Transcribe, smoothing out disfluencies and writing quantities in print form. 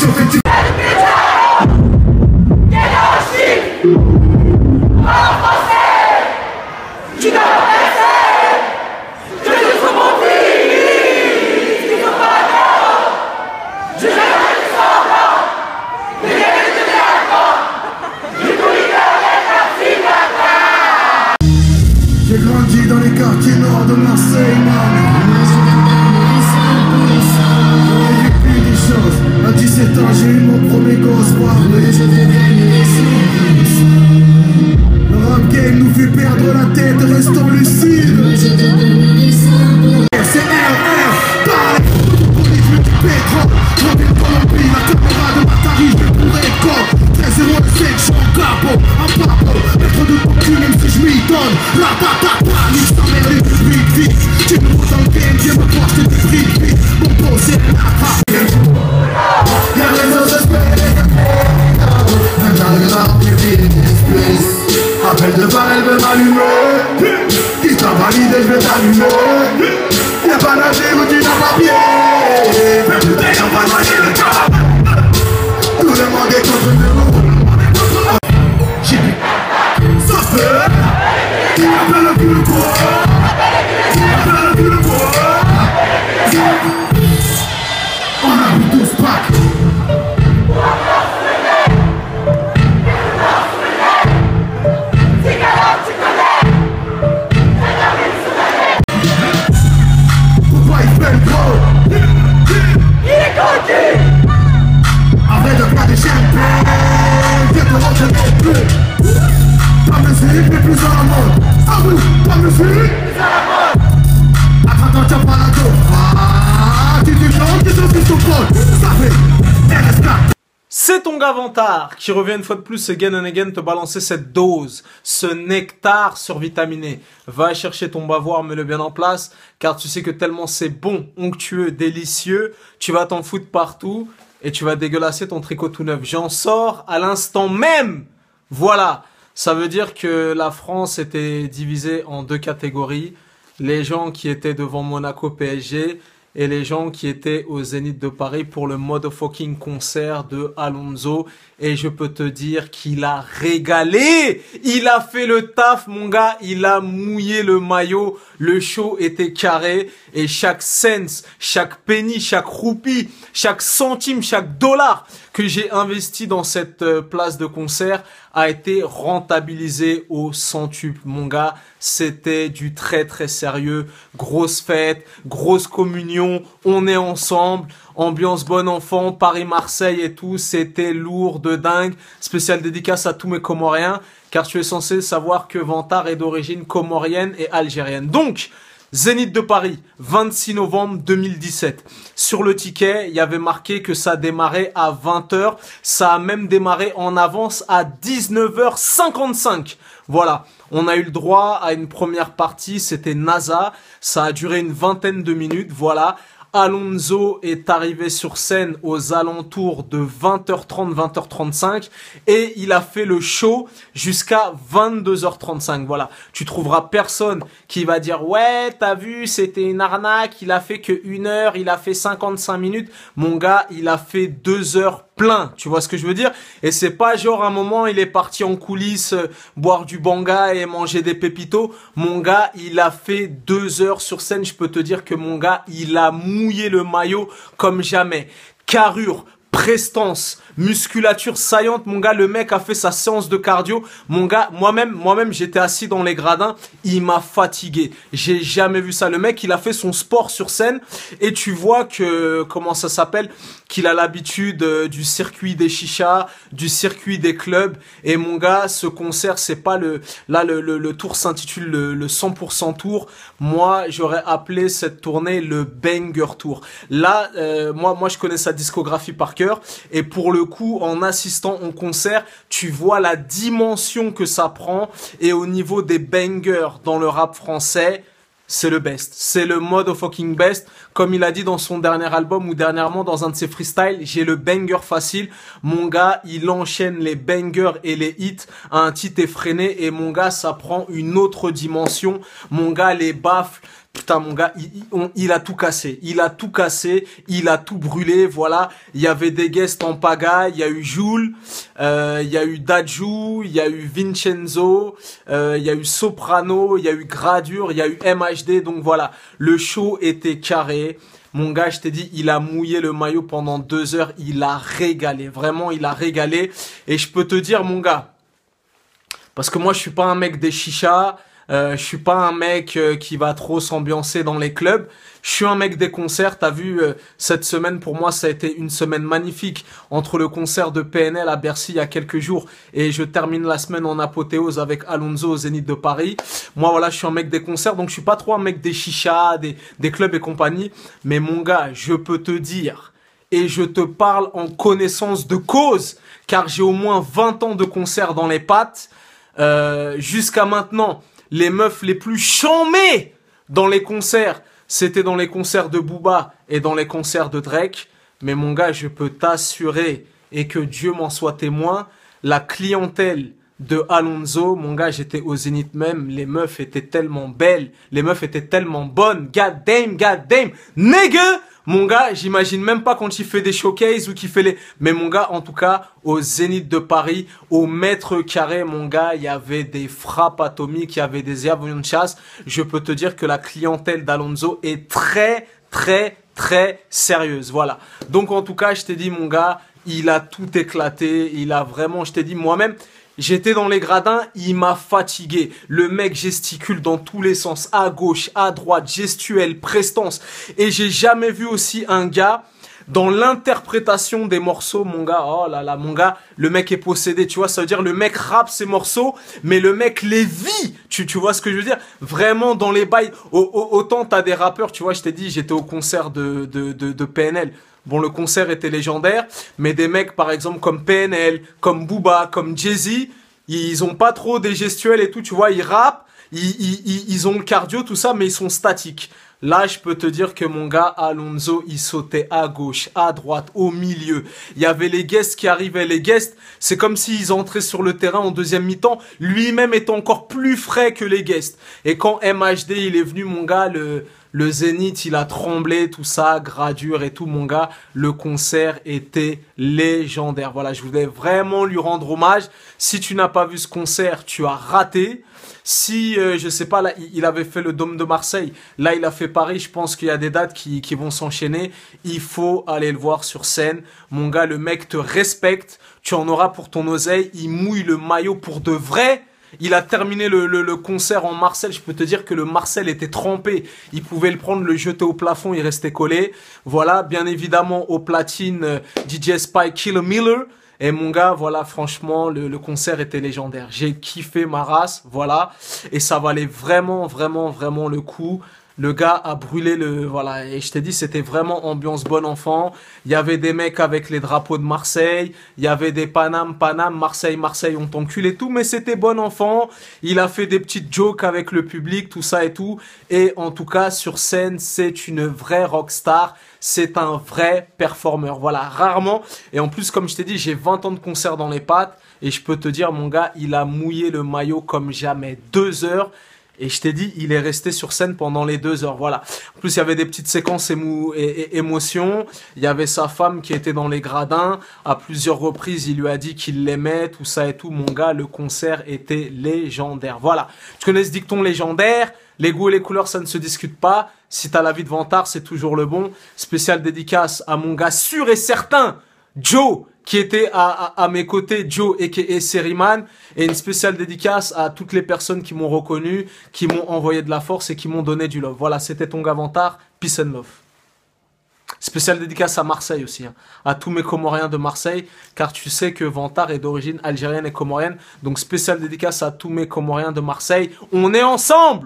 direction que tu... J'ai grandi dans les quartiers nord de Marseille, j'ai vécu des choses. À 17 ans, j'ai eu mon premier gosse, le rap game nous fait perdre la tête, restons lucides. C'est RR, parle pour les jeux du pétrole. Reviens de Colombie, la caméra de Matari, je vais bourrer le corps. 13-0-7, je suis en capot, un papo. Maître de coquille, même si je m'y donne. La tatata, nique sa mère les plus vite. Tu me vois dans le game, viens me voir, je te défrique vite. Mon pot, c'est la rap. Y'a les autres espèces. Appel de bar, elle veut m'allumer. Si t'as validé, je vais t'allumer. Y'a pas nager ou tu n'as pas pied. Fais bouteille, on va noyer le cap. Tout le monde est contre nous. J'ai vu. Ça se fait. Appelle le cul de quoi. Appelle le cul de quoi. On a vu 12 packs. Arrête de faire des champagnes. Viens te rentrer non plus. Pas musique, mais plus à la mode. Ah oui, pas musique, plus à la mode. Attends, tiens pas la dos. Ah, tu te chantes, tu te fais ton pote. Ça fait RSK. C'est ton gars Vantard qui revient une fois de plus again and again te balancer cette dose, ce nectar survitaminé. Va chercher ton bavoir, mets-le bien en place, car tu sais que tellement c'est bon, onctueux, délicieux, tu vas t'en foutre partout et tu vas dégueulasser ton tricot tout neuf. J'en sors à l'instant même. Voilà, ça veut dire que la France était divisée en deux catégories. Les gens qui étaient devant Monaco PSG et les gens qui étaient au Zénith de Paris pour le motherfucking concert de Alonso. Et je peux te dire qu'il a régalé. Il a fait le taf, mon gars. Il a mouillé le maillot. Le show était carré. Et chaque cent, chaque penny, chaque roupie, chaque centime, chaque dollar que j'ai investi dans cette place de concert a été rentabilisé au centuple, mon gars. C'était du très très sérieux. Grosse fête, grosse communion. On est ensemble. Ambiance bon enfant, Paris-Marseille et tout. C'était lourd de dingue. Spécial dédicace à tous mes Comoriens, car tu es censé savoir que Vantard est d'origine comorienne et algérienne. Donc, Zénith de Paris, 26 novembre 2017. Sur le ticket, il y avait marqué que ça démarrait à 20h. Ça a même démarré en avance à 19h55. Voilà, on a eu le droit à une première partie, c'était NASA. Ça a duré une vingtaine de minutes, voilà. Alonso est arrivé sur scène aux alentours de 20h30, 20h35 et il a fait le show jusqu'à 22h35. Voilà, tu trouveras personne qui va dire « Ouais, t'as vu, c'était une arnaque, il a fait que 1 heure, il a fait 55 minutes. » Mon gars, il a fait 2 heures plein, tu vois ce que je veux dire? Et c'est pas genre un moment il est parti en coulisses boire du banga et manger des pépitos. Mon gars, il a fait 2 heures sur scène. Je peux te dire que mon gars, il a mouillé le maillot comme jamais. Carrure, prestance, musculature saillante, mon gars, le mec a fait sa séance de cardio. Mon gars, moi-même, j'étais assis dans les gradins, il m'a fatigué. J'ai jamais vu ça. Le mec, il a fait son sport sur scène et tu vois que, comment ça s'appelle, qu'il a l'habitude du circuit des chichas, du circuit des clubs. Et mon gars, ce concert, c'est pas le tour s'intitule le 100% tour. Moi, j'aurais appelé cette tournée le banger tour. Là, moi, je connais sa discographie par cœur. Et pour le coup, en assistant au concert, tu vois la dimension que ça prend. Et au niveau des bangers dans le rap français, c'est le best. C'est le motherfucking best. Comme il a dit dans son dernier album ou dernièrement dans un de ses freestyles, j'ai le banger facile. Mon gars, il enchaîne les bangers et les hits à un titre effréné. Et mon gars, ça prend une autre dimension. Mon gars, les baffles, Putain, mon gars, il a tout cassé. Il a tout cassé. Il a tout brûlé. Voilà. Il y avait des guests en pagaille. Il y a eu Jules. Il y a eu Dadju. Il y a eu Vincenzo. Il y a eu Soprano. Il y a eu Gradure. Il y a eu MHD. Donc voilà. Le show était carré. Mon gars, je t'ai dit, il a mouillé le maillot pendant 2 heures. Il a régalé. Vraiment, il a régalé. Et je peux te dire, mon gars, parce que moi, je suis pas un mec des chichas. Je suis pas un mec qui va trop s'ambiancer dans les clubs. Je suis un mec des concerts. T'as vu, cette semaine, pour moi, ça a été une semaine magnifique. Entre le concert de PNL à Bercy il y a quelques jours et je termine la semaine en apothéose avec Alonso au Zénith de Paris. Moi, voilà, je suis un mec des concerts. Donc, je suis pas trop un mec des chichas, des clubs et compagnie. Mais mon gars, je peux te dire, et je te parle en connaissance de cause, car j'ai au moins 20 ans de concerts dans les pattes. Jusqu'à maintenant, les meufs les plus chambées dans les concerts, c'était dans les concerts de Booba et dans les concerts de Drake. Mais mon gars, je peux t'assurer, et que Dieu m'en soit témoin, la clientèle de Alonso, mon gars, j'étais au Zénith même, les meufs étaient tellement belles, les meufs étaient tellement bonnes, god damn, nigga. Mon gars, j'imagine même pas quand il fait des showcases ou qu'il fait les... Mais mon gars, en tout cas, au Zénith de Paris, au mètre carré, mon gars, il y avait des frappes atomiques, il y avait des avions de chasse. Je peux te dire que la clientèle d'Alonso est très sérieuse. Voilà. Donc, en tout cas, je t'ai dit, mon gars, il a tout éclaté. Il a vraiment, je t'ai dit, moi-même... J'étais dans les gradins, il m'a fatigué. Le mec gesticule dans tous les sens, à gauche, à droite, gestuelle, prestance. Et j'ai jamais vu aussi un gars dans l'interprétation des morceaux, mon gars. Oh là là, mon gars, le mec est possédé, tu vois. Ça veut dire le mec rappe ses morceaux, mais le mec les vit. Tu vois ce que je veux dire? Vraiment dans les bails. Autant t'as des rappeurs, tu vois, je t'ai dit, j'étais au concert de PNL. Bon, le concert était légendaire, mais des mecs, par exemple, comme PNL, comme Booba, comme Jay-Z, ils ont pas trop des gestuels et tout, tu vois, ils rappent, ils ont le cardio, tout ça, mais ils sont statiques. Là, je peux te dire que mon gars, Alonso, il sautait à gauche, à droite, au milieu. Il y avait les guests qui arrivaient. Les guests, c'est comme s'ils entraient sur le terrain en deuxième mi-temps. Lui-même était encore plus frais que les guests. Et quand MHD, il est venu, mon gars, le Zénith, il a tremblé, tout ça, Gradure et tout, mon gars. Le concert était légendaire. Voilà, je voulais vraiment lui rendre hommage. Si tu n'as pas vu ce concert, tu as raté. Si, je sais pas, là, il avait fait le Dôme de Marseille. Là, il a fait Paris. Je pense qu'il y a des dates qui vont s'enchaîner. Il faut aller le voir sur scène. Mon gars, le mec te respecte. Tu en auras pour ton oseille. Il mouille le maillot pour de vrai. Il a terminé le concert en Marcel. Je peux te dire que le Marcel était trempé. Il pouvait le prendre, le jeter au plafond. Il restait collé. Voilà, bien évidemment, au platine, DJ Spy Killer Miller. Et mon gars, voilà, franchement, le concert était légendaire. J'ai kiffé ma race, voilà. Et ça valait vraiment le coup. Le gars a brûlé voilà. Et je t'ai dit, c'était vraiment ambiance bon enfant. Il y avait des mecs avec les drapeaux de Marseille. Il y avait des Paname, Marseille, on t'encule et tout. Mais c'était bon enfant. Il a fait des petites jokes avec le public, tout ça et tout. Et en tout cas, sur scène, c'est une vraie rockstar. C'est un vrai performeur. Voilà, rarement. Et en plus, comme je t'ai dit, j'ai 20 ans de concert dans les pattes. Et je peux te dire, mon gars, il a mouillé le maillot comme jamais. 2 heures. Et je t'ai dit, il est resté sur scène pendant les 2 heures, voilà. En plus, il y avait des petites séquences émotions. Il y avait sa femme qui était dans les gradins. À plusieurs reprises, il lui a dit qu'il l'aimait, tout ça et tout. Mon gars, le concert était légendaire. Voilà. Tu connais ce dicton légendaire? Les goûts et les couleurs, ça ne se discute pas. Si t'as la vie de vantard, c'est toujours le bon. Spécial dédicace à mon gars sûr et certain, Joe, qui était à mes côtés, Joe et Seriman, et une spéciale dédicace à toutes les personnes qui m'ont reconnu, qui m'ont envoyé de la force et qui m'ont donné du love. Voilà, c'était ton gars Vantard, peace and love. Spéciale dédicace à Marseille aussi, hein, à tous mes Comoriens de Marseille, car tu sais que Vantard est d'origine algérienne et comorienne, donc spéciale dédicace à tous mes Comoriens de Marseille. On est ensemble!